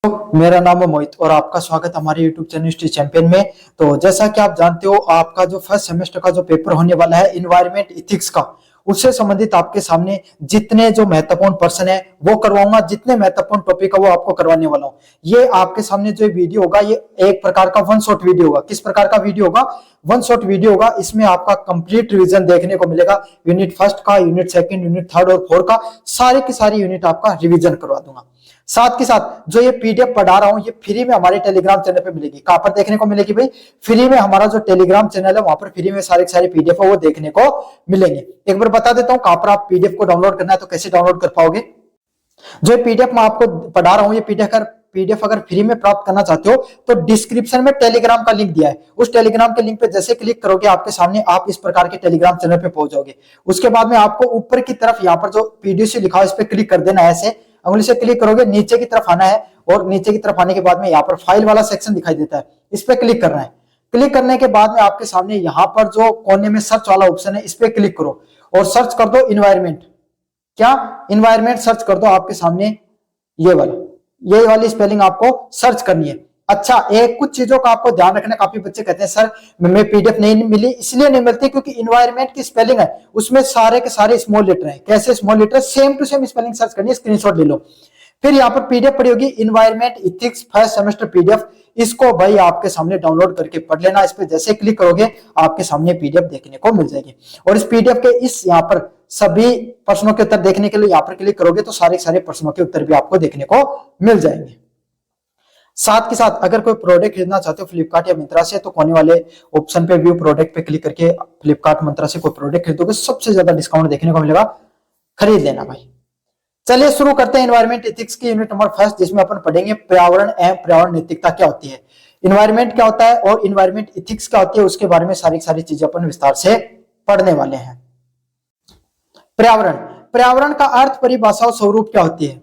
मेरा नाम है मोहित और आपका स्वागत हमारे YouTube चैनल हिस्ट्री चैंपियन में। तो जैसा कि आप जानते हो, आपका जो फर्स्ट सेमेस्टर का जो पेपर होने वाला है इन्वायरमेंट इथिक्स का, उससे संबंधित आपके सामने जितने जो महत्वपूर्ण प्रश्न है वो करवाऊंगा, जितने महत्वपूर्ण टॉपिक है वो आपको करवाने वाला हूँ। ये आपके सामने जो वीडियो होगा ये एक प्रकार का वन शॉट वीडियो होगा। किस प्रकार का वीडियो होगा? वन शॉट वीडियो होगा। इसमें आपका कंप्लीट रिवीजन देखने को मिलेगा। यूनिट फर्स्ट का, यूनिट सेकंड, यूनिट थर्ड और फोर्थ का सारे की सारी यूनिट आपका रिवीजन करवा दूंगा। साथ के साथ जो ये पीडीएफ पढ़ा रहा हूं ये फ्री में हमारे टेलीग्राम चैनल पे मिलेगी। कहां पर देखने को मिलेगी भाई? फ्री में हमारा जो टेलीग्राम चैनल है वहां पर फ्री में सारे पीडीएफ है वो देखने को मिलेंगे। एक बार बता देता हूं कहां पर आप पीडीएफ को डाउनलोड करना है, तो कैसे डाउनलोड कर पाओगे। जो पीडीएफ मैं आपको पढ़ा रहा हूं ये पीडीएफ अगर फ्री में प्राप्त करना चाहते हो तो डिस्क्रिप्शन में टेलीग्राम का लिंक दिया है। उस टेलीग्राम के लिंक पे जैसे क्लिक करोगे आपके सामने आप इस प्रकार के टेलीग्राम चैनल पे पहुंच जाओगे। उसके बाद में आपको ऊपर की तरफ यहाँ पर जो पीडीएफ लिखा है इस पे क्लिक कर देना है। ऐसे उंगली से क्लिक करोगे, नीचे की तरफ आना है और नीचे की तरफ आने के बाद में यहाँ पर फाइल वाला सेक्शन दिखाई देता है, इस पे क्लिक करना है। क्लिक करने के बाद में आपके सामने यहाँ पर जो कोने में सर्च वाला ऑप्शन है इस पे क्लिक करो और सर्च कर दो इन्वायरमेंट। क्या? इन्वायरमेंट सर्च कर दो। आपके सामने ये वाली स्पेलिंग आपको सर्च करनी है। अच्छा, एक कुछ चीजों का आपको ध्यान रखना। काफी बच्चे कहते हैं सर मैं पीडीएफ नहीं मिली, इसलिए नहीं मिलती क्योंकि इन्वायरमेंट की स्पेलिंग है उसमें सारे के सारे स्मॉल लेटर हैं। कैसे small letter? Same to same spelling search करनी है, स्क्रीनशॉट ले लो। फिर यहाँ पर पीडीएफ पड़ी होगी environment ethics first semester PDF, इसको भाई आपके सामने डाउनलोड करके पढ़ लेना। इस पे जैसे क्लिक करोगे आपके सामने पीडीएफ देखने को मिल जाएगी। और इस पीडीएफ के इस यहाँ पर सभी प्रश्नों के उत्तर देखने के लिए यहाँ पर क्लिक करोगे तो सारे प्रश्नों के उत्तर भी आपको देखने को मिल जाएंगे। साथ के साथ अगर कोई प्रोडक्ट खरीदना चाहते हो फ्लिपकार्ट या मिंत्रा से तो कोने वाले ऑप्शन पे व्यू प्रोडक्ट पे क्लिक करके फ्लिपकार्ट मिंत्रा से कोई प्रोडक्ट खरीदोगे सबसे ज्यादा डिस्काउंट देखने को मिलेगा, खरीद लेना भाई। चलिए शुरू करते हैं इन्वायरमेंट एथिक्स की यूनिट नंबर फर्स्ट, जिसमें अपन पढ़ेंगे पर्यावरण एवं पर्यावरण नैतिकता क्या होती है, इन्वायरमेंट क्या होता है और इन्वायरमेंट एथिक्स क्या होती है, उसके बारे में सारी चीजें अपन विस्तार से पढ़ने वाले हैं। पर्यावरण का अर्थ, परिभाषा और स्वरूप क्या होती है?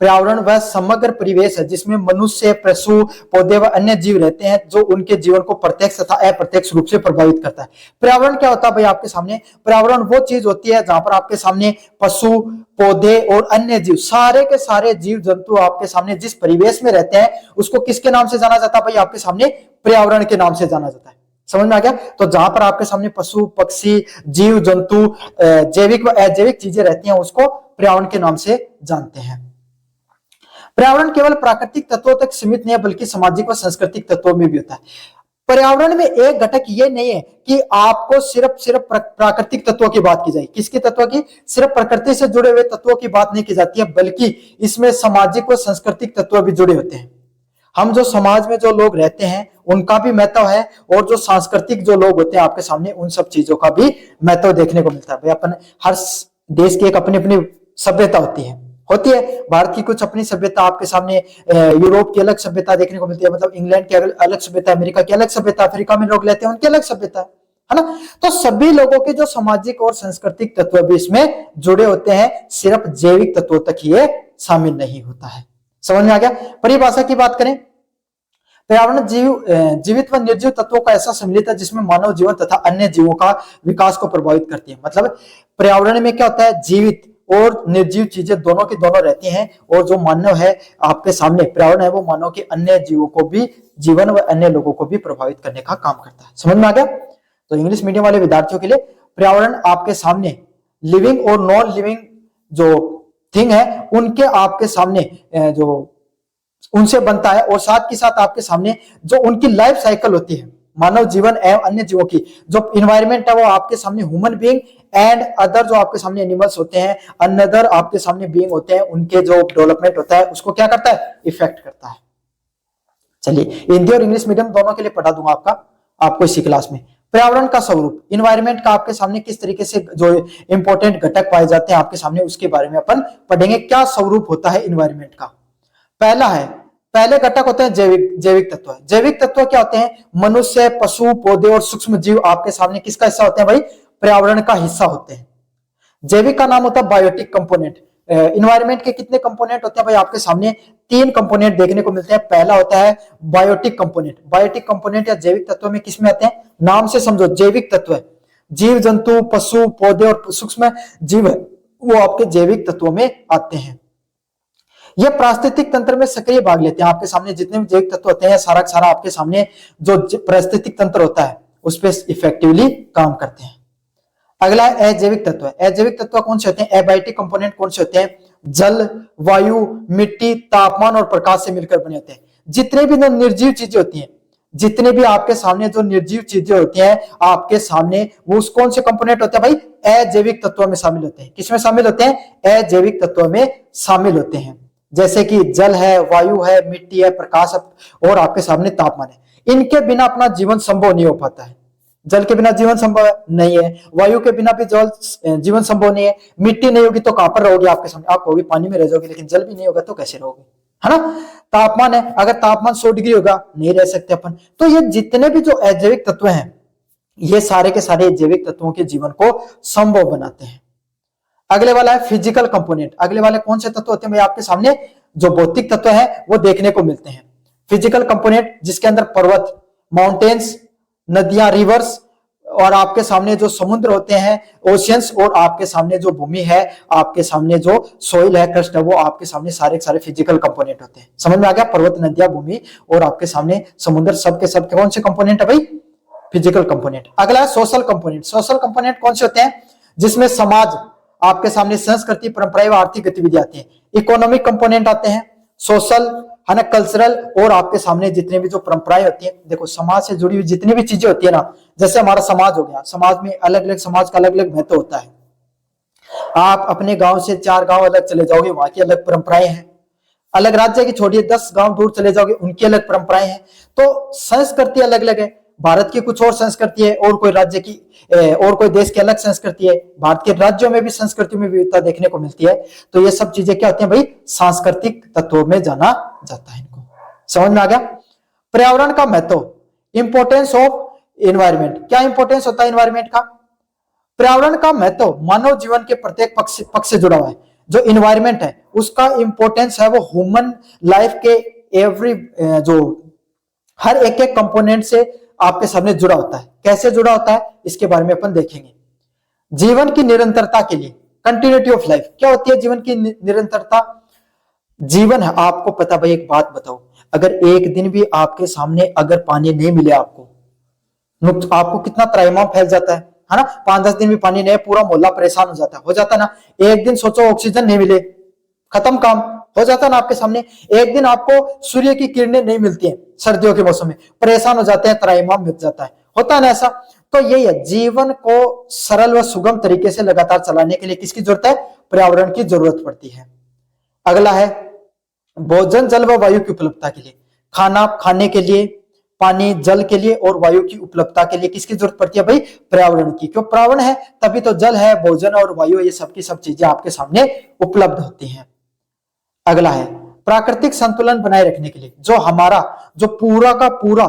पर्यावरण वह समग्र परिवेश है जिसमें मनुष्य, पशु, पौधे व अन्य जीव रहते हैं जो उनके जीवन को प्रत्यक्ष तथा अप्रत्यक्ष रूप से प्रभावित करता है। पर्यावरण क्या होता है भाई आपके सामने? पर्यावरण वो चीज होती है जहां पर आपके सामने पशु, पौधे और अन्य जीव, सारे के सारे जीव जंतु आपके सामने जिस परिवेश में रहते हैं उसको किसके नाम से जाना जाता है भाई? आपके सामने पर्यावरण के नाम से जाना जाता है। समझ में आ गया? तो जहां पर आपके सामने पशु, पक्षी, जीव जंतु, जैविक व अजैविक चीजें रहती हैं उसको पर्यावरण के नाम से जानते हैं। पर्यावरण केवल प्राकृतिक तत्वों तक सीमित नहीं है बल्कि सामाजिक व सांस्कृतिक तत्वों में भी होता है। पर्यावरण में एक घटक ये नहीं है कि आपको सिर्फ प्राकृतिक तत्वों की बात की जाए। किसके तत्वों की? सिर्फ प्रकृति से जुड़े हुए तत्वों की बात नहीं की जाती है बल्कि इसमें सामाजिक व सांस्कृतिक तत्व भी जुड़े होते हैं। हम जो समाज में जो लोग रहते हैं उनका भी महत्व है और जो सांस्कृतिक जो लोग होते हैं आपके सामने उन सब चीजों का भी महत्व देखने को मिलता है। भाई अपन हर देश की एक अपनी अपनी सभ्यता होती है। भारत की कुछ अपनी सभ्यता आपके सामने, यूरोप की अलग सभ्यता देखने को मिलती है, मतलब इंग्लैंड की अलग सभ्यता, अमेरिका की अलग सभ्यता, अफ्रीका में लोग रहते हैं उनकी अलग सभ्यता है ना। तो सभी लोगों के जो सामाजिक और सांस्कृतिक तत्व भी इसमें जुड़े होते हैं, सिर्फ जैविक तत्वों तक ये शामिल नहीं होता है। समझ में आ गया? परिभाषा की बात करें, पर्यावरण जीवित व निर्जीव तत्वों का ऐसा सम्मिलित है जिसमें मानव जीवन तथा अन्य जीवों का विकास को प्रभावित करती है। मतलब पर्यावरण में क्या होता है? जीवित और निर्जीव चीजें दोनों की दोनों रहती हैं और जो मानव है आपके सामने पर्यावरण है वो मानव के अन्य जीवों को भी, जीवन व अन्य लोगों को भी प्रभावित करने का काम करता है। समझ में आ गया? तो इंग्लिश मीडियम वाले विद्यार्थियों के लिए पर्यावरण आपके सामने लिविंग और नॉन लिविंग जो थिंग है उनके आपके सामने जो उनसे बनता है और साथ के साथ आपके सामने जो उनकी लाइफ साइकिल होती है, मानव जीवन एवं अन्य जीवों की जो इन्वायरमेंट है वो आपके सामने ह्यूमन बीइंग एंड अदर जो आपके सामने एनिमल्स होते हैं, अनदर आपके सामने बीइंग होते हैं, उनके जो डेवलपमेंट होता है उसको क्या करता है? इफेक्ट करता है। चलिए हिंदी और इंग्लिश मीडियम दोनों के लिए पढ़ा दूंगा आपको इसी क्लास में। पर्यावरण का स्वरूप, इन्वायरमेंट का आपके सामने किस तरीके से जो इंपॉर्टेंट घटक पाए जाते हैं आपके सामने उसके बारे में अपन पढ़ेंगे। क्या स्वरूप होता है इन्वायरमेंट का? पहले घटक होते हैं जैविक तत्व। जैविक तत्व क्या होते हैं? मनुष्य, पशु, पौधे और सूक्ष्म जीव आपके सामने किसका हिस्सा होते हैं भाई? पर्यावरण का हिस्सा होते हैं। जैविक का नाम होता है बायोटिक कंपोनेंट। इन्वायरमेंट के कितने कंपोनेंट होते हैं भाई? आपके सामने 3 कंपोनेंट देखने को मिलते हैं। पहला होता है बायोटिक कंपोनेंट। बायोटिक कंपोनेंट या जैविक तत्व में किसमें आते हैं? नाम से समझो, जैविक तत्व है, जीव जंतु, पशु, पौधे और सूक्ष्म जीव है वो आपके जैविक तत्वों में आते हैं। ये पारिस्थितिक तंत्र में सक्रिय भाग लेते हैं। आपके सामने जितने भी जैविक तत्व होते हैं सारा का सारा आपके सामने जो पारिस्थितिक तंत्र होता है उस पर इफेक्टिवली काम करते हैं। अगला है अजैविक तत्व। अजैविक तत्व कौन से होते हैं? एबायोटिक कंपोनेंट कौन से होते हैं? जल, वायु, मिट्टी, तापमान और प्रकाश से मिलकर बने होते हैं। जितने भी निर्जीव चीजें होती हैं, जितने भी आपके सामने जो निर्जीव चीजें होती हैं आपके सामने, वो कौन से कंपोनेंट होते हैं भाई? अजैविक तत्वों में शामिल होते हैं। किसमें शामिल होते हैं? अजैविक तत्वों में शामिल होते हैं। जैसे कि जल है, वायु है, मिट्टी है, प्रकाश और आपके सामने तापमान है। इनके बिना अपना जीवन संभव नहीं हो पाता है। जल के बिना जीवन संभव नहीं है, वायु के बिना भी जीवन संभव नहीं है, मिट्टी नहीं होगी तो कहां पर रहोगे? आपके सामने आप कहोगे पानी में रह जाओगे, लेकिन जल भी नहीं होगा तो कैसे रहोगे, है ना? तापमान है, अगर तापमान 100 डिग्री होगा नहीं रह सकते अपन। तो ये जितने भी जो अजैविक तत्व हैं ये सारे के सारे जैविक तत्वों के जीवन को संभव बनाते हैं। अगले वाला है फिजिकल कंपोनेंट। अगले वाले कौन से तत्व होते हैं भाई? आपके सामने जो भौतिक तत्व है वो देखने को मिलते हैं। फिजिकल कंपोनेंट जिसके अंदर पर्वत, माउंटेन्स, नदियां, रिवर्स और आपके सामने जो समुद्र होते हैं, ओशियंस, और आपके सामने जो भूमि है, आपके सामने जो सोइल है, क्रस्ट है, वो आपके सामने सारे सारे फिजिकल कंपोनेंट होते हैं। समझ में आ गया? पर्वत, नदियां, भूमि और आपके सामने समुद्र, सबके सब कौन से कंपोनेंट है भाई? Physical component. अगला है सोशल कंपोनेंट। सोशल कंपोनेंट कौन से होते हैं? जिसमें समाज, आपके सामने संस्कृति, परंपराएं, आर्थिक गतिविधियां आती हैं। इकोनॉमिक कंपोनेंट आते हैं, सोशल है ना, कल्चरल, और आपके सामने जितने भी जो परंपराएं होती हैं। देखो समाज से जुड़ी हुई जितनी भी चीजें होती है ना, जैसे हमारा समाज हो गया, समाज में अलग अलग समाज का अलग अलग महत्व होता है। आप अपने गांव से 4 गांव अलग चले जाओगे, वहां की अलग परंपराएं हैं। अलग राज्य की छोड़िए, 10 गांव दूर चले जाओगे, उनकी अलग परंपराएं हैं। तो संस्कृति अलग अलग है। भारत की कुछ और संस्कृति है, और कोई राज्य की और कोई देश की अलग संस्कृति है। भारत के राज्यों में भी संस्कृति में विविधता देखने को मिलती है। तो ये सब चीजें क्या होती हैं भाई? सांस्कृतिक तत्वों में जाना जाता है इनको। समझ में आ गया? पर्यावरण का महत्व, इंपोर्टेंस ऑफ एनवायरमेंट। क्या इंपोर्टेंस होता है एनवायरमेंट का? पर्यावरण का महत्व मानव जीवन के प्रत्येक पक्ष से जुड़ा हुआ है। जो इन्वायरमेंट है उसका इंपोर्टेंस है वो ह्यूमन लाइफ के एवरी जो हर एक एक कंपोनेंट से आपके सामने जुड़ा होता है। कैसे जुड़ा होता है इसके बारे में अपन देखेंगे। जीवन की निरंतरता के लिए, कंटिन्यूटी ऑफ लाइफ, क्या होती है जीवन की निरंतरता? जीवन है, आपको पता भाई, एक बात बताओ, अगर एक दिन भी आपके सामने अगर पानी नहीं मिले आपको कितना त्राहिमाम फैल जाता है ना? 5-10 दिन भी पानी नहीं, पूरा मोहल्ला परेशान हो जाता ना। एक दिन सोचो ऑक्सीजन नहीं मिले, खत्म काम हो जाता ना आपके सामने। एक दिन आपको सूर्य की किरणें नहीं मिलती हैं सर्दियों के मौसम में, परेशान हो जाते हैं, त्राहिमाम मिट जाता है, होता है ना ऐसा? तो यही है, जीवन को सरल व सुगम तरीके से लगातार चलाने के लिए किसकी जरूरत है? पर्यावरण की जरूरत पड़ती है। अगला है भोजन, जल व वायु की उपलब्धता के लिए। खाना खाने के लिए, पानी, जल के लिए और वायु की उपलब्धता के लिए किसकी जरूरत पड़ती है भाई? पर्यावरण की। क्यों? पर्यावरण है तभी तो जल है, भोजन और वायु, ये सब की सब चीजें आपके सामने उपलब्ध होती हैं। अगला है प्राकृतिक संतुलन बनाए रखने के लिए। जो हमारा जो पूरा का पूरा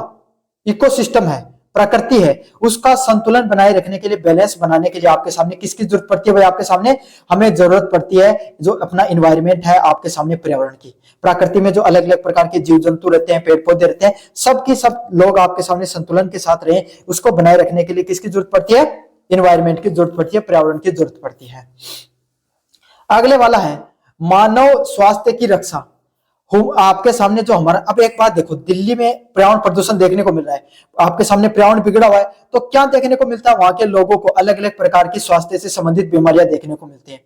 इकोसिस्टम है, प्रकृति है, उसका संतुलन बनाए रखने के लिए, बैलेंस बनाने के लिए आपके सामने किसकी जरूरत पड़ती है भाई? आपके सामने हमें जरूरत पड़ती है जो अपना इन्वायरमेंट है आपके सामने, पर्यावरण की। प्रकृति में जो अलग अलग प्रकार के जीव जंतु रहते हैं, पेड़ पौधे रहते हैं, सब की सब लोग आपके सामने संतुलन के साथ रहे, उसको बनाए रखने के लिए किसकी जरूरत पड़ती है? इन्वायरमेंट की जरूरत पड़ती है, पर्यावरण की जरूरत पड़ती है। अगले वाला है मानव स्वास्थ्य की रक्षा। आपके सामने जो हमारा, अब एक बात देखो, दिल्ली में पर्यावरण प्रदूषण देखने को मिल रहा है, आपके सामने पर्यावरण बिगड़ा हुआ है, तो क्या देखने को मिलता है? वहां के लोगों को अलग अलग प्रकार की स्वास्थ्य से संबंधित बीमारियां देखने को मिलती हैं।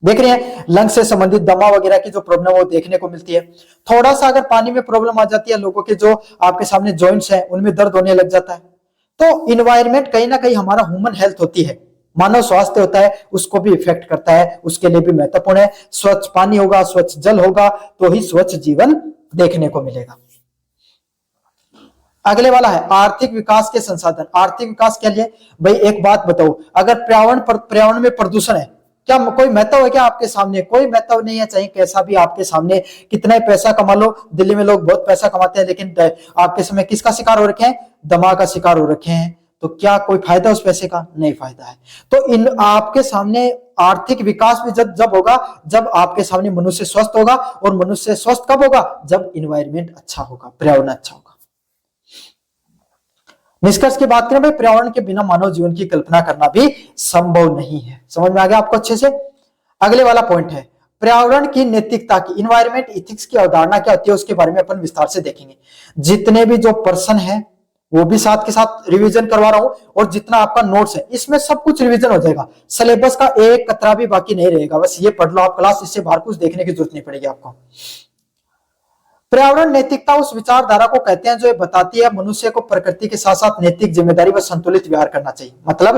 देख रहे हैं, लंग से संबंधित दमा वगैरह की जो प्रॉब्लम वो देखने को मिलती है। थोड़ा सा अगर पानी में प्रॉब्लम आ जाती है, लोगों के जो आपके सामने जॉइंट्स हैं उनमें दर्द होने लग जाता है। तो इन्वायरमेंट कहीं ना कहीं हमारा ह्यूमन हेल्थ होती है, मानव स्वास्थ्य होता है, उसको भी इफेक्ट करता है, उसके लिए भी महत्वपूर्ण है। स्वच्छ पानी होगा, स्वच्छ जल होगा तो ही स्वच्छ जीवन देखने को मिलेगा। अगले वाला है आर्थिक विकास के संसाधन। आर्थिक विकास के लिए भाई एक बात बताओ, अगर पर्यावरण में प्रदूषण है, क्या कोई महत्व है क्या आपके सामने? कोई महत्व नहीं है, चाहे कैसा भी आपके सामने कितना ही पैसा कमा लो। दिल्ली में लोग बहुत पैसा कमाते हैं, लेकिन आपके समय किसका शिकार हो रखे हैं? दमा का शिकार हो रखे हैं। तो क्या कोई फायदा उस पैसे का? नहीं फायदा है। तो इन आपके सामने आर्थिक विकास भी जब होगा, जब आपके सामने मनुष्य स्वस्थ होगा, और मनुष्य स्वस्थ कब होगा? जब इन्वायरमेंट अच्छा होगा, पर्यावरण अच्छा होगा। निष्कर्ष की बात करें भाई, पर्यावरण के बिना मानव जीवन की कल्पना करना भी संभव नहीं है। समझ में आ गया आपको अच्छे से? अगले वाला पॉइंट है पर्यावरण की नैतिकता की, इन्वायरमेंट इथिक्स की अवधारणा क्या होती है उसके बारे में अपन विस्तार से देखेंगे। जितने भी जो पर्सन है वो भी साथ के साथ रिवीजन करवा रहा हूं, और जितना आपका नोट्स है इसमें सब कुछ रिवीजन हो जाएगा, सिलेबस का एक कतरा भी बाकी नहीं रहेगा। बस ये पढ़ लो आप क्लास, इससे बाहर कुछ देखने की जरूरत नहीं पड़ेगी आपको। पर्यावरण नैतिकता उस विचारधारा को कहते हैं जो ये बताती है मनुष्य को प्रकृति के साथ साथ नैतिक जिम्मेदारी व संतुलित व्यवहार करना चाहिए। मतलब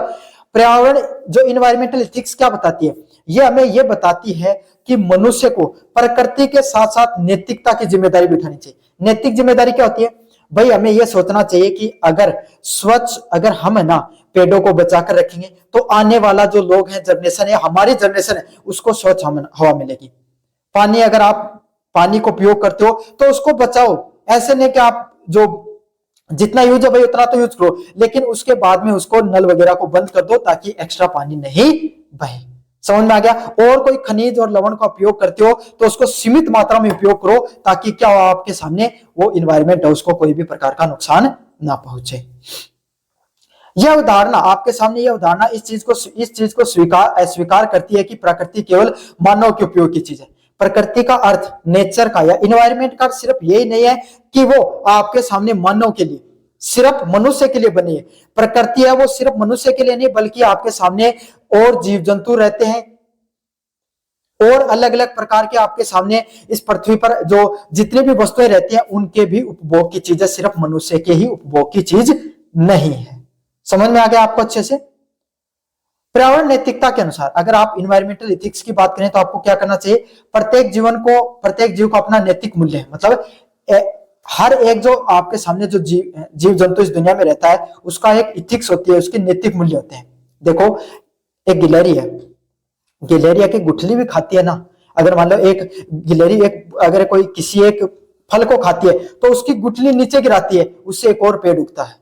पर्यावरण जो इन्वायरमेंटल एथिक्स क्या बताती है, ये हमें ये बताती है कि मनुष्य को प्रकृति के साथ साथ नैतिकता की जिम्मेदारी भी उठानी चाहिए। नैतिक जिम्मेदारी क्या होती है भाई, हमें यह सोचना चाहिए कि अगर हम है ना पेड़ों को बचाकर रखेंगे तो आने वाला जो लोग हैं, जनरेशन है, हमारी जनरेशन है, उसको स्वच्छ हवा मिलेगी। पानी, अगर आप पानी को उपयोग करते हो तो उसको बचाओ। ऐसे नहीं कि आप जो जितना यूज है भाई उतना तो यूज करो, लेकिन उसके बाद में उसको नल वगैरह को बंद कर दो ताकि एक्स्ट्रा पानी नहीं बहे। समझ में आ गया? और कोई खनिज और लवण का उपयोग करते हो तो उसको सीमित मात्रा में उपयोग करो ताकि क्या हो, आपके सामने वो इन्वायरमेंट है उसको कोई भी प्रकार का नुकसान ना पहुंचे। यह उदाहरण आपके सामने, यह उदाहरण इस चीज को स्वीकार करती है कि प्रकृति केवल मानव के उपयोग की चीज है। प्रकृति का अर्थ, नेचर का या इन्वायरमेंट का सिर्फ यही नहीं है कि वो आपके सामने मानव के लिए, सिर्फ मनुष्य के लिए बनी है। प्रकृति है वो सिर्फ मनुष्य के लिए नहीं, बल्कि आपके सामने और जीव जंतु रहते हैं, और अलग अलग प्रकार के आपके सामने इस पृथ्वी पर जो जितनी भी वस्तुएं रहती हैं उनके भी उपभोग की चीज है, सिर्फ मनुष्य के ही उपभोग की चीज नहीं है। समझ में आ गया आपको अच्छे से? पर्यावरण नैतिकता के अनुसार अगर आप इन्वायरमेंटल एथिक्स की बात करें तो आपको क्या करना चाहिए, प्रत्येक जीव को अपना नैतिक मूल्य है। मतलब हर एक जो आपके सामने जो जीव जंतु इस दुनिया में रहता है उसका एक इथिक्स होती है, उसके नैतिक मूल्य होते हैं। देखो, एक गिलहरी है, गिलहरी की गुठली भी खाती है ना। अगर मान लो एक गिलहरी अगर कोई किसी एक फल को खाती है तो उसकी गुठली नीचे गिराती है, उससे एक और पेड़ उगता है।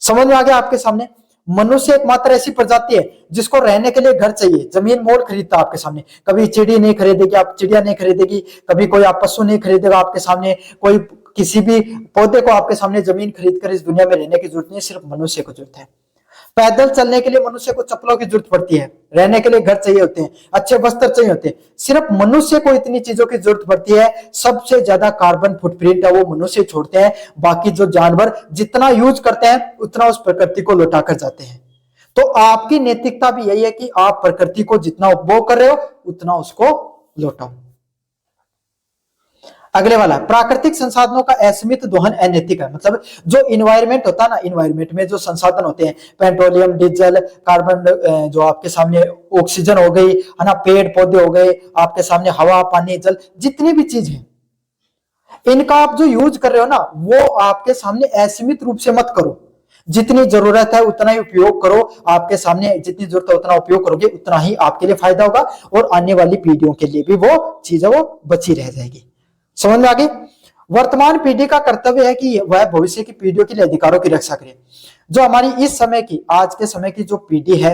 समझ में आ गया आपके सामने? मनुष्य एकमात्र ऐसी प्रजाति है जिसको रहने के लिए घर चाहिए। जमीन मोल खरीदता आपके सामने, कभी चिड़ी नहीं खरीदेगी, आप चिड़िया नहीं खरीदेगी, कभी कोई आप पशु नहीं खरीदेगा आपके सामने, कोई किसी भी पौधे को आपके सामने जमीन खरीद कर इस दुनिया में रहने की जरूरत नहीं, सिर्फ मनुष्य को जरूरत है। पैदल चलने के लिए मनुष्य को चप्पलों की जरूरत पड़ती है, रहने के लिए घर चाहिए होते हैं, अच्छे वस्त्र चाहिए होते हैं, सिर्फ मनुष्य को इतनी चीजों की जरूरत पड़ती है। सबसे ज्यादा कार्बन फुटप्रिंट है वो मनुष्य छोड़ते हैं, बाकी जो जानवर जितना यूज करते हैं उतना उस प्रकृति को लौटा कर जाते हैं। तो आपकी नैतिकता भी यही है कि आप प्रकृति को जितना उपभोग कर रहे हो उतना उसको लौटाओ। अगले वाला, प्राकृतिक संसाधनों का असीमित दोहन अनैतिक है। मतलब जो इन्वायरमेंट होता है ना, इन्वायरमेंट में जो संसाधन होते हैं, पेट्रोलियम, डीजल, कार्बन, जो आपके सामने ऑक्सीजन हो गई है ना, पेड़ पौधे हो गए, आपके सामने हवा, पानी, जल, जितनी भी चीज है, इनका आप जो यूज कर रहे हो ना वो आपके सामने असीमित रूप से मत करो। जितनी जरूरत है उतना ही उपयोग करो। आपके सामने जितनी जरूरत है उतना उपयोग करोगे उतना ही आपके लिए फायदा होगा, और आने वाली पीढ़ियों के लिए भी वो चीज है वो बची रह जाएगी। समझ में आ गई? वर्तमान पीढ़ी का कर्तव्य है कि वह भविष्य की पीढ़ियों के लिए अधिकारों की रक्षा करे। जो हमारी इस समय की, आज के समय की जो पीढ़ी है,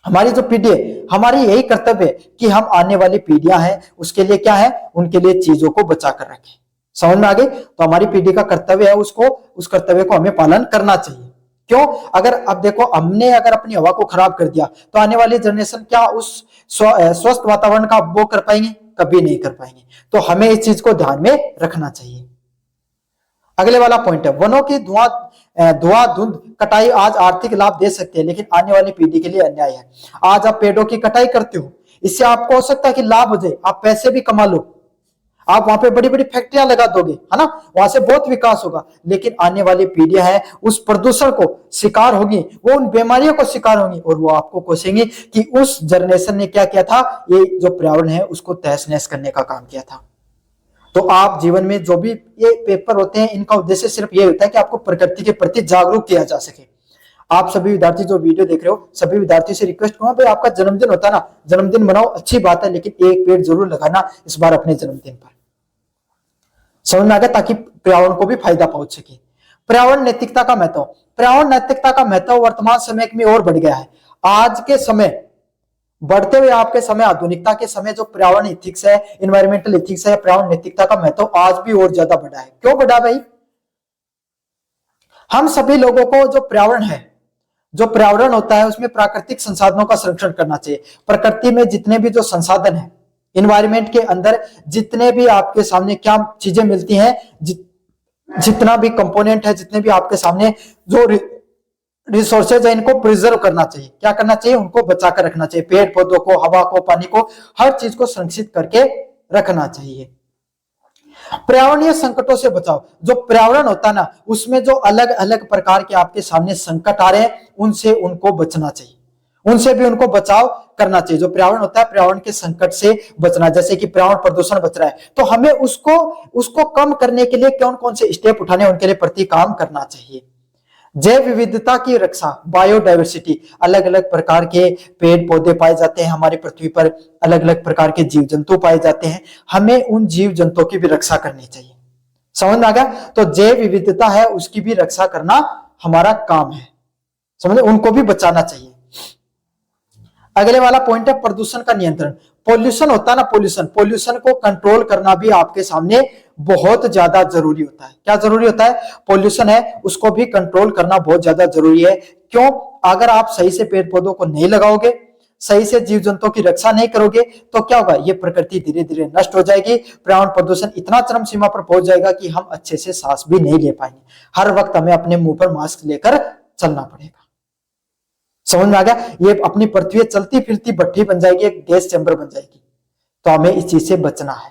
हमारी जो पीढ़ी है, हमारी यही कर्तव्य है कि हम आने वाली पीढ़ियां हैं उसके लिए क्या है, उनके लिए चीजों को बचा कर रखें। समझ में आ गई? तो हमारी पीढ़ी का कर्तव्य है उस कर्तव्य को हमें पालन करना चाहिए। क्यों? अगर अब देखो, हमने अगर अपनी हवा को खराब कर दिया तो आने वाली जनरेशन क्या उस स्वस्थ वातावरण का उपभोग कर पाएंगे? कभी नहीं कर पाएंगे। तो हमें इस चीज को ध्यान में रखना चाहिए। अगले वाला पॉइंट है, वनों की धुआंधुंध कटाई आज आर्थिक लाभ दे सकती है लेकिन आने वाली पीढ़ी के लिए अन्याय है। आज आप पेड़ों की कटाई करते हो, इससे आपको हो सकता है कि लाभ हो जाए, आप पैसे भी कमा लो, आप वहां पे बड़ी बड़ी फैक्ट्रियां लगा दोगे, है ना, वहां से बहुत विकास होगा, लेकिन आने वाली पीढ़ियां हैं उस प्रदूषण को शिकार होगी, वो उन बीमारियों को शिकार होंगी, और वो आपको कोसेंगे कि उस जनरेशन ने क्या किया था, ये जो पर्यावरण है उसको तहस नहस करने का काम किया था। तो आप जीवन में जो भी ये पेपर होते हैं इनका उद्देश्य सिर्फ ये होता है कि आपको प्रकृति के प्रति जागरूक किया जा सके। आप सभी विद्यार्थी जो वीडियो देख रहे हो, सभी विद्यार्थियों से रिक्वेस्ट करूंगा, भाई आपका जन्मदिन होता है ना, जन्मदिन मनाओ, अच्छी बात है, लेकिन एक पेड़ जरूर लगाना इस बार अपने जन्मदिन पर। समझ में आ गया? ताकि पर्यावरण को भी फायदा पहुंच सके। पर्यावरण नैतिकता का महत्व, पर्यावरण नैतिकता का महत्व वर्तमान समय में और बढ़ गया है। आज के समय, बढ़ते हुए आपके समय, आधुनिकता के समय, जो पर्यावरण एथिक्स है, इन्वायरमेंटल एथिक्स है, पर्यावरण नैतिकता का महत्व आज भी और ज्यादा बढ़ा है। क्यों बढ़ा भाई? हम सभी लोगों को जो पर्यावरण है, जो पर्यावरण होता है उसमें प्राकृतिक संसाधनों का संरक्षण करना चाहिए। प्रकृति में जितने भी जो संसाधन है, इन्वायरमेंट के अंदर जितने भी आपके सामने क्या चीजें मिलती हैं, जितना भी कंपोनेंट है, जितने भी आपके सामने जो रिसोर्सेज है, इनको प्रिजर्व करना चाहिए। क्या करना चाहिए? उनको बचा कर रखना चाहिए। पेड़ पौधों को, हवा को, पानी को, हर चीज को संरक्षित करके रखना चाहिए। पर्यावरणीय संकटों से बचाव। जो पर्यावरण होता है ना, उसमें जो अलग अलग प्रकार के आपके सामने संकट आ रहे हैं, उनसे उनको बचना चाहिए, उनसे भी उनको बचाव करना चाहिए। जो पर्यावरण होता है, पर्यावरण के संकट से बचना, जैसे कि पर्यावरण प्रदूषण बच रहा है, तो हमें उसको कम करने के लिए कौन कौन से स्टेप उठाने, उनके लिए प्रति काम करना चाहिए। जैव विविधता की रक्षा, बायोडाइवर्सिटी, अलग अलग प्रकार के पेड़ पौधे पाए जाते हैं हमारी पृथ्वी पर, अलग अलग प्रकार के जीव जंतु पाए जाते हैं, हमें उन जीव जंतुओं की भी रक्षा करनी चाहिए। समझ में आ गया? तो जैव विविधता है, उसकी भी रक्षा करना हमारा काम है, समझे, उनको भी बचाना चाहिए। अगले वाला पॉइंट है प्रदूषण का नियंत्रण। पोल्यूशन होता है ना, पोल्यूशन को कंट्रोल करना भी आपके सामने बहुत ज्यादा जरूरी होता है। क्या जरूरी होता है? पोल्यूशन है, उसको भी कंट्रोल करना बहुत ज्यादा जरूरी है। क्यों? अगर आप सही से पेड़ पौधों को नहीं लगाओगे, सही से जीव जंतुओं की रक्षा नहीं करोगे, तो क्या होगा? ये प्रकृति धीरे धीरे नष्ट हो जाएगी। पर्यावरण प्रदूषण इतना चरम सीमा पर पहुंच जाएगा कि हम अच्छे से सांस भी नहीं ले पाएंगे। हर वक्त हमें अपने मुंह पर मास्क लेकर चलना पड़ेगा। समझ में आ गया? ये अपनी पृथ्वी चलती फिरती भट्टी बन जाएगी, एक गैस चैम्बर बन जाएगी। तो हमें इस चीज से बचना है।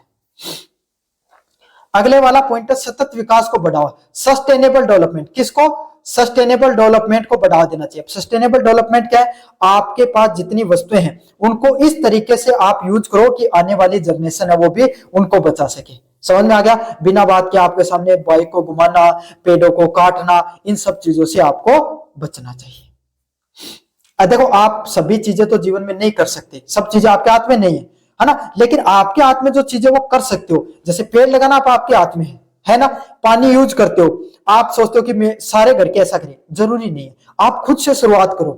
अगले वाला पॉइंट है सतत विकास को बढ़ावा, सस्टेनेबल डेवलपमेंट। किसको? सस्टेनेबल डेवलपमेंट को बढ़ावा देना चाहिए। सस्टेनेबल डेवलपमेंट क्या है? आपके पास जितनी वस्तुएं हैं, उनको इस तरीके से आप यूज करो कि आने वाली जनरेशन है वो भी उनको बचा सके। समझ में आ गया? बिना बात के आपके सामने बाइक को घुमाना, पेड़ों को काटना, इन सब चीजों से आपको बचना चाहिए। देखो, आप सभी चीजें तो जीवन में नहीं कर सकते, सब चीजें आपके हाथ में नहीं है ना, लेकिन आपके हाथ में जो चीजें वो कर सकते हो, जैसे पेड़ लगाना आप आपके हाथ में है ना, पानी यूज करते हो, आप सोचते हो कि मैं सारे घर के ऐसा करें, जरूरी नहीं है, आप खुद से शुरुआत करो।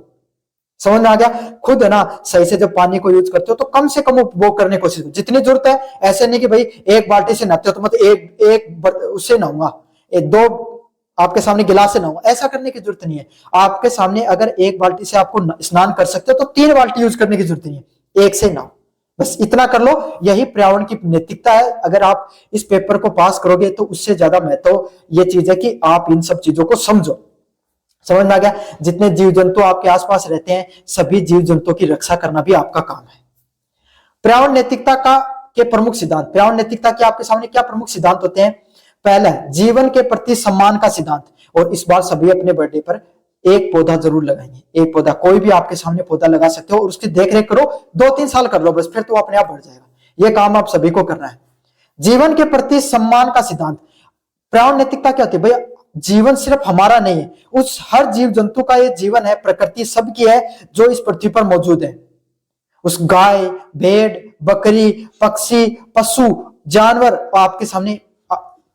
समझ में आ गया? खुद है ना सही से जब पानी को यूज करते हो तो कम से कम उपभोग करने की कोशिश करो, जितनी जरूरत है। ऐसे नहीं कि भाई एक बाल्टी से नहाते हो तो मतलब एक उससे नहाऊंगा, दो आपके सामने गिलास से नहाऊंगा, ऐसा करने की जरूरत नहीं है। आपके सामने अगर एक बाल्टी से आपको स्नान कर सकते हो तो 3 बाल्टी यूज करने की जरूरत नहीं है, एक से नहाओ, बस इतना कर लो। यही पर्यावरण की नैतिकता है। अगर आप इस पेपर को पास करोगे तो उससे ज्यादा महत्व ये चीज है कि आप इन सब चीजों को समझो। समझ में आ गया? जितने जीव जंतु आपके आसपास रहते हैं, सभी जीव जंतुओं की रक्षा करना भी आपका काम है। पर्यावरण नैतिकता के प्रमुख सिद्धांत। पर्यावरण नैतिकता के आपके सामने क्या प्रमुख सिद्धांत होते हैं? पहला है जीवन के प्रति सम्मान का सिद्धांत, और इस बार सभी अपने बर्थडे पर एक पौधा जरूर लगाएंगे। एक पौधा, कोई भी आपके सामने पौधा लगा सकते हो और उसकी देखरेख करो, 2-3 साल कर लो बस, फिर तो अपने आप बढ़ जाएगा। ये काम आप सभी को करना है। जीवन के प्रति सम्मान का सिद्धांत। पर्यावरण नैतिकता क्या होती है? भैया, जीवन सिर्फ हमारा नहीं है, उस हर जीव जंतु का ये जीवन है, प्रकृति सबकी है जो इस पृथ्वी पर मौजूद है। उस गाय, भेड़, बकरी, पक्षी, पशु, जानवर, आपके सामने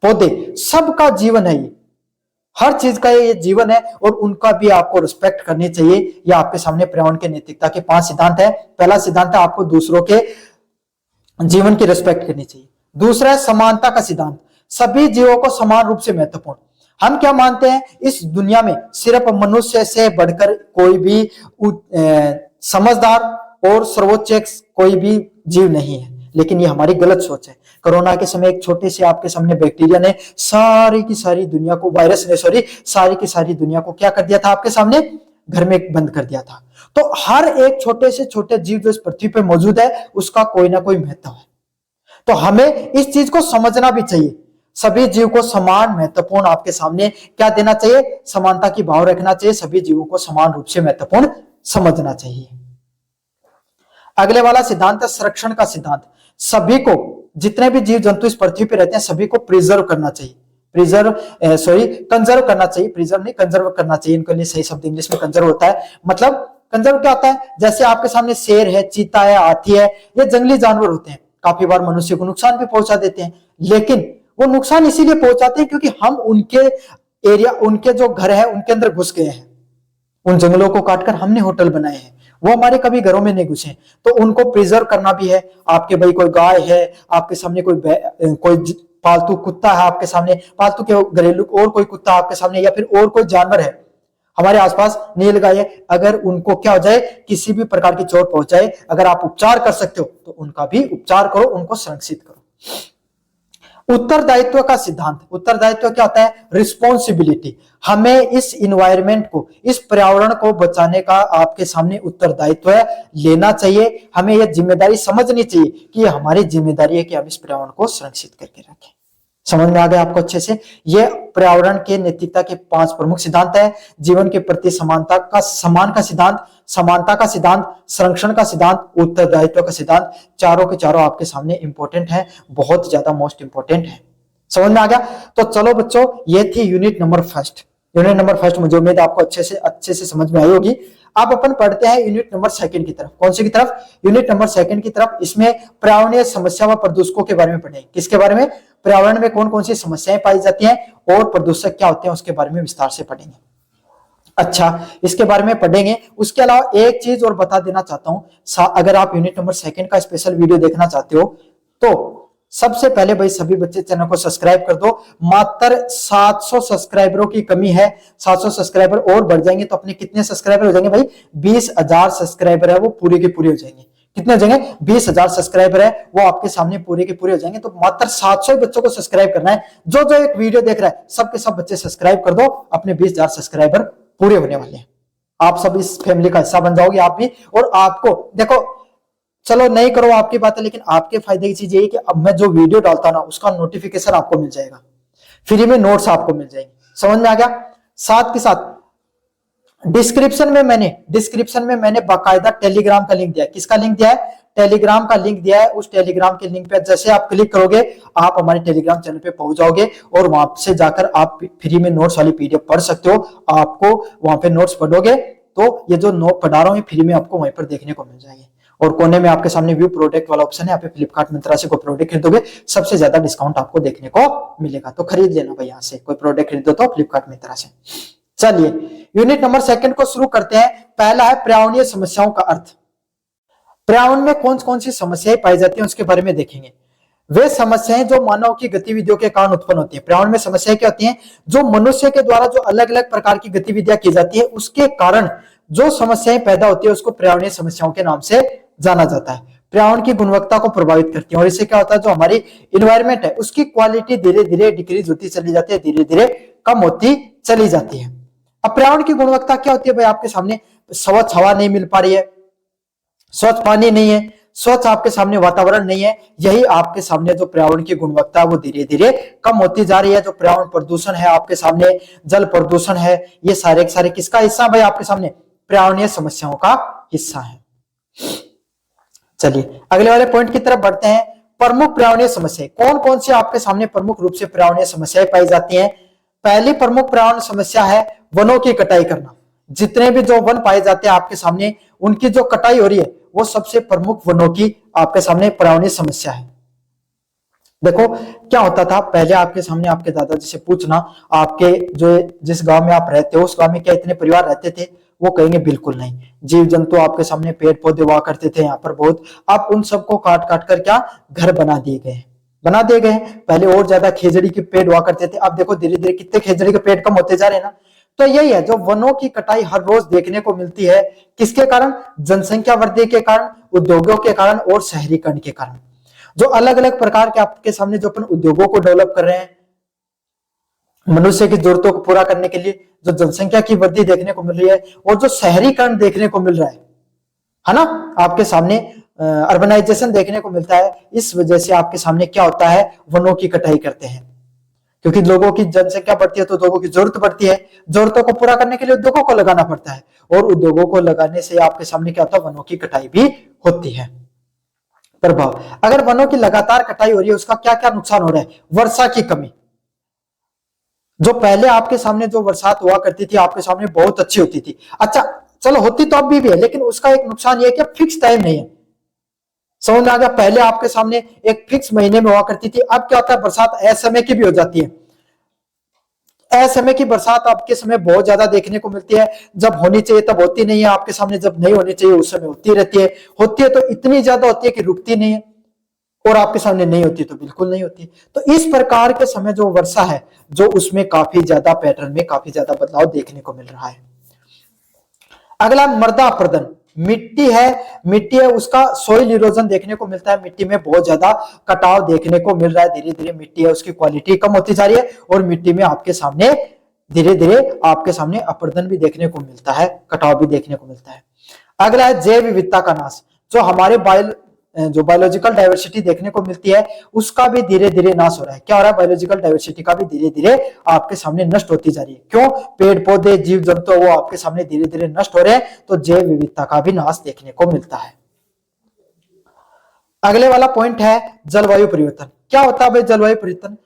पौधे, सबका जीवन है ये, हर चीज का ये जीवन है और उनका भी आपको रिस्पेक्ट करनी चाहिए। ये आपके सामने पर्यावरण के नैतिकता के 5 सिद्धांत है। पहला सिद्धांत है आपको दूसरों के जीवन की रिस्पेक्ट करनी चाहिए। दूसरा है समानता का सिद्धांत, सभी जीवों को समान रूप से महत्वपूर्ण। हम क्या मानते हैं? इस दुनिया में सिर्फ मनुष्य से बढ़कर कोई भी समझदार और सर्वोच्च कोई भी जीव नहीं है, लेकिन ये हमारी गलत सोच है। कोरोना के समय एक छोटे से आपके सामने बैक्टीरिया ने सारी की सारी दुनिया को, वायरस ने सारी की सारी दुनिया को क्या कर दिया था? आपके सामने घर में बंद कर दिया था। तो हर एक छोटे से छोटे जीव जो इस पृथ्वी पर मौजूद है, उसका कोई ना कोई महत्व है। तो हमें इस चीज को समझना भी चाहिए। सभी जीव को समान महत्वपूर्ण आपके सामने क्या देना चाहिए? समानता की भाव रखना चाहिए। सभी जीवों को समान रूप से महत्वपूर्ण समझना चाहिए। अगले वाला सिद्धांत है संरक्षण का सिद्धांत। सभी को, जितने भी जीव जंतु इस पृथ्वी पे रहते हैं, सभी को प्रिजर्व करना चाहिए। कंजर्व करना चाहिए, प्रिजर्व नहीं, कंजर्व करना चाहिए। इनके लिए सही शब्द इंग्लिश में कंजर्व होता है। मतलब कंजर्व क्या होता है? जैसे आपके सामने शेर है, चीता है, हाथी है, ये जंगली जानवर होते हैं, काफी बार मनुष्य को नुकसान भी पहुंचा देते हैं, लेकिन वो नुकसान इसीलिए पहुंचाते हैं क्योंकि हम उनके एरिया, उनके जो घर है, उनके अंदर घुस गए हैं। उन जंगलों को काटकर हमने होटल बनाए हैं, वो हमारे कभी घरों में नहीं घुसे। तो उनको प्रिजर्व करना भी है। आपके भाई कोई गाय है, आपके सामने कोई पालतू कुत्ता है, आपके सामने पालतू के घरेलू और कोई कुत्ता आपके सामने, या फिर और कोई जानवर है, हमारे आसपास नहीं लगाइए। अगर उनको क्या हो जाए, किसी भी प्रकार की चोट पहुंच जाए, अगर आप उपचार कर सकते हो तो उनका भी उपचार करो, उनको संरक्षित करो। उत्तरदायित्व का सिद्धांत, उत्तरदायित्व क्या होता है? रिस्पॉन्सिबिलिटी। हमें इस इन्वायरमेंट को, इस पर्यावरण को बचाने का आपके सामने उत्तरदायित्व लेना चाहिए। हमें यह जिम्मेदारी समझनी चाहिए कि यह हमारी जिम्मेदारी है कि हम इस पर्यावरण को संरक्षित करके रखें। समझ में आ गया आपको अच्छे से? ये पर्यावरण के नैतिकता के 5 प्रमुख सिद्धांत है। जीवन के प्रति समानता का, सम्मान का सिद्धांत, समानता का सिद्धांत, संरक्षण का सिद्धांत, उत्तरदायित्व का सिद्धांत। चारों के चारों आपके सामने इंपॉर्टेंट है, बहुत ज्यादा मोस्ट इंपॉर्टेंट है। समझ में आ गया? तो चलो बच्चों, ये थी unit number first. Unit number first मुझे उम्मीद आपको अच्छे से समझ में आई होगी। अब अपन पढ़ते हैं यूनिट नंबर सेकंड की तरफ। कौन सी की तरफ? यूनिट नंबर सेकंड की तरफ। इसमें पर्यावरणीय समस्या व प्रदूषकों के बारे में पढ़ेंगे। किसके बारे में? पर्यावरण में कौन कौन सी समस्याएं पाई जाती हैं और प्रदूषक क्या होते हैं, उसके बारे में विस्तार से पढ़ेंगे। अच्छा, इसके बारे में पढ़ेंगे। उसके अलावा एक चीज और बता देना चाहता हूं, अगर आप यूनिट नंबर सेकंड का स्पेशल वीडियो देखना चाहते हो तो सबसे पहले भाई सभी बच्चे चैनल को सब्सक्राइब कर दो। मात्र 700 सब्सक्राइबरों की कमी है। 700 सब्सक्राइबर और बढ़ जाएंगे तो अपने कितने सब्सक्राइबर हो जाएंगे भाई? 20,000 सब्सक्राइबर है वो पूरे के पूरे हो जाएंगे। कितने हो जाएंगे? 20,000 सब्सक्राइबर है वो आपके सामने पूरे के पूरे हो जाएंगे। तो मात्र 700 बच्चों को सब्सक्राइब करना है। जो जो एक वीडियो देख रहा है सबके सब बच्चे सब्सक्राइब कर दो, अपने 20,000 सब्सक्राइबर पूरे होने वाले हैं। आप सब इस फैमिली का हिस्सा बन जाओगे आप भी। और आपको देखो, चलो नहीं करो आपकी बात है, लेकिन आपके फायदे की चीज ये है कि अब मैं जो वीडियो डालता हूं ना उसका नोटिफिकेशन आपको मिल जाएगा, फ्री में नोट्स आपको मिल जाएंगे। समझ में आ गया? साथ के साथ डिस्क्रिप्शन में मैंने बाकायदा टेलीग्राम का लिंक दिया है। किसका लिंक दिया है? टेलीग्राम का लिंक दिया है। उस टेलीग्राम के लिंक पे जैसे आप क्लिक करोगे आप हमारे टेलीग्राम चैनल पे पहुंच जाओगे और वहां से जाकर आप फ्री में नोट्स वाली पीडीएफ पढ़ सकते हो। आपको वहां पे नोट्स पढ़ोगे तो ये जो नोट पढ़ा रहा हूं फ्री में आपको वहीं पर देखने को मिल जाएंगे। और कोने में आपके सामने व्यू प्रोडक्ट वाला ऑप्शन है, यहाँ पे फ्लिपकार्ट मिंत्रा से कोई प्रोडक्ट खरीदोगे सबसे ज्यादा डिस्काउंट आपको देखने को मिलेगा। तो खरीद लेना भाई, यहाँ से कोई प्रोडक्ट खरीदो तो फ्लिपकार्ट मिंत्रा से। चलिए यूनिट नंबर सेकंड को शुरू करते हैं। पहला है पर्यावरणीय समस्याओं का अर्थ। पर्यावरण में कौन कौन सी समस्याएं पाई जाती हैं उसके बारे में देखेंगे। वे समस्याएं जो मानव की गतिविधियों के कारण उत्पन्न होती है। पर्यावरण में समस्याएं क्या होती हैं? जो मनुष्य के द्वारा जो अलग अलग प्रकार की गतिविधियां की जाती है उसके कारण जो समस्याएं पैदा होती है उसको पर्यावरणीय समस्याओं के नाम से जाना जाता है। पर्यावरण की गुणवत्ता को प्रभावित करती है और इससे क्या होता है, जो हमारी इन्वायरमेंट है उसकी क्वालिटी धीरे धीरे डिक्रीज होती चली जाती है, धीरे धीरे कम होती चली जाती है। अब पर्यावरण की गुणवत्ता क्या होती है भाई? आपके सामने स्वच्छ हवा नहीं मिल पा रही है, स्वच्छ पानी नहीं है, स्वच्छ आपके सामने वातावरण नहीं है। यही आपके सामने जो पर्यावरण की गुणवत्ता वो धीरे धीरे कम होती जा रही है। जो पर्यावरण प्रदूषण है आपके सामने, जल प्रदूषण है, ये सारे के सारे किसका हिस्सा भाई? आपके सामने पर्यावरणीय समस्याओं का हिस्सा है। चलिए अगले वाले पॉइंट की तरफ बढ़ते हैं। प्रमुख पर्यावरणीय समस्याएं कौन कौन सी आपके सामने प्रमुख रूप से पर्यावरणीय समस्याएं पाई जाती हैं? पहली प्रमुख पर्यावरण समस्या है वनों की कटाई करना। जितने भी जो वन पाए जाते हैं आपके सामने उनकी जो कटाई हो रही है वो सबसे प्रमुख वनों की आपके सामने पर्यावरणीय समस्या है। देखो क्या होता था पहले, आपके सामने आपके दादाजी से पूछना, आपके जो जिस गांव में आप रहते हो उस गांव में क्या इतने परिवार रहते थे? वो कहेंगे बिल्कुल नहीं। जीव जंतु आपके सामने पेड़ पौधे हुआ करते थे यहाँ पर बहुत। अब उन सबको काट काट कर क्या घर बना दिए गए। पहले और ज्यादा खेजड़ी के पेड़ हुआ करते थे, अब देखो धीरे धीरे कितने खेजड़ी के पेड़ कम होते जा रहे हैं ना। तो यही है, जो वनों की कटाई हर रोज देखने को मिलती है। किसके कारण? जनसंख्या वृद्धि के कारण, उद्योगों के कारण और शहरीकरण के कारण। जो अलग अलग प्रकार के आपके सामने जो अपन उद्योगों को डेवलप कर रहे हैं मनुष्य की जरूरतों को पूरा करने के लिए, जो जनसंख्या की वृद्धि देखने को मिल रही है और जो शहरीकरण देखने को मिल रहा है ना, आपके सामने अर्बनाइजेशन देखने को मिलता है। इस वजह से आपके सामने क्या होता है, वनों की कटाई करते हैं। क्योंकि लोगों की जनसंख्या बढ़ती है तो लोगों की जरूरत बढ़ती है, जरूरतों को पूरा करने के लिए उद्योगों को लगाना पड़ता है और उद्योगों को लगाने से आपके सामने क्या होता है, वनों की कटाई भी होती है। प्रभाव, अगर वनों की लगातार कटाई हो रही है उसका क्या क्या नुकसान हो रहा है? वर्षा की कमी। जो पहले आपके सामने जो बरसात हुआ करती थी आपके सामने बहुत अच्छी होती थी। अच्छा चलो होती तो अब भी है, लेकिन उसका एक नुकसान ये है कि फिक्स टाइम नहीं है। समझ में आ गया? पहले आपके सामने एक फिक्स महीने में हुआ करती थी, अब क्या होता है बरसात असमय की भी हो जाती है। असमय की बरसात आपके समय बहुत ज्यादा देखने को मिलती है। जब होनी चाहिए तब होती नहीं है, आपके सामने जब नहीं होनी चाहिए उस समय होती रहती है तो इतनी ज्यादा होती है कि रुकती नहीं है, और आपके सामने नहीं होती तो बिल्कुल नहीं होती। तो इस प्रकार के समय जो वर्षा है जो उसमें काफी ज्यादा पैटर्न में काफी ज्यादा बदलाव देखने को मिल रहा है। अगला मृदा अपरदन, मिट्टी है उसका सॉइल इरोजन देखने को मिलता है, मिट्टी में बहुत ज्यादा कटाव देखने को मिल रहा है, धीरे धीरे मिट्टी है उसकी क्वालिटी कम होती जा रही है और मिट्टी में आपके सामने धीरे धीरे आपके सामने अपरदन भी देखने को मिलता है, कटाव भी देखने को मिलता है। अगला है जैव विविधता का नाश, जो हमारे बायोलॉजिकल डाइवर्सिटी देखने को मिलती है उसका भी धीरे धीरे नाश हो रहा है। क्या हो रहा है, बायोलॉजिकल डाइवर्सिटी का भी धीरे धीरे आपके सामने नष्ट होती जा रही है। क्यों, पेड़ पौधे जीव जंतु वो आपके सामने धीरे धीरे नष्ट हो रहे हैं, तो जैव विविधता का भी नाश देखने को मिलता है। अगले वाला पॉइंट है जलवायु परिवर्तन। क्या होता है भाई जलवायु परिवर्तन,